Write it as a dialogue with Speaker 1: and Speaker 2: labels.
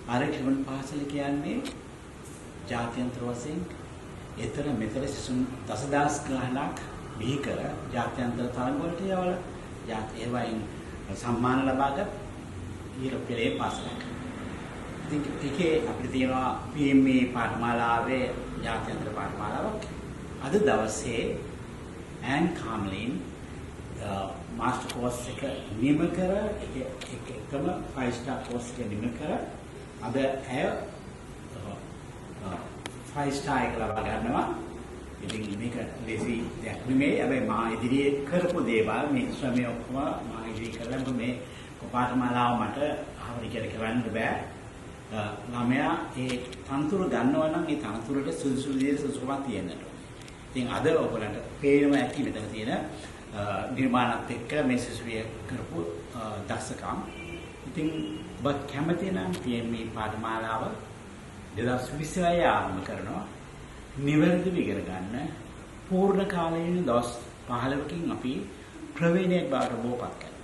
Speaker 1: ආරක්ෂණ පාසල කියන්නේ ජාත්‍යන්තර වශයෙන් ඊතර මෙතර සිසුන් දසදහස් ගණනක් බිහි කර ජාත්‍යන්තර තරඟ වලට යවලා ඒවයින් සම්මාන ලබාගත් ඊරපෙලේ පාසලක්. ඉතින් ඒකේ අපිට තියෙනවා PME පාඨමාලාවේ ජාත්‍යන්තර පාඨමාලාවක්. අද දවසේ ඇන් කාම්ලින් මාස්ටර් කෝස් එක නිම කර එකම 5 ස්ටාර් කෝස් එක නිම කර අද ඇය 5 ස්ටාර් එක ලබා ගන්නවා. ඉතින් මේක ලේසි දෙයක් නෙමෙයි. හැබැයි මා ඉදිරියේ කරපු දේවල් මේ ශ්‍රමය ඔක්කොම මා ඉදිරියේ කළා. මේ පාඨමාලාව මට ආවරි කියලා කරන්න බෑ. ළමයා ඒ තනතුරු ගන්නවා නම් ඒ තනතුරට සුදුසු විදිහට සුසුකමක් තියෙන්නට. ඉතින් අද ඔයගොල්ලන්ට පේනවා ඇති මෙතන තියෙන නිර්මාණත් එක්ක මේ සිසුවිය කරපු දක්ෂකම්. ඉතින් ඔබ කැමති නම් PME පාඨමාලාව 2026 ආරම්භ කරනවා. නිවැරදිව ඉගෙන ගන්න පූර්ණ කාලීන දවස් 15කින් අපි ප්‍රවීණයෙක් බවට බෝපත් කරනවා.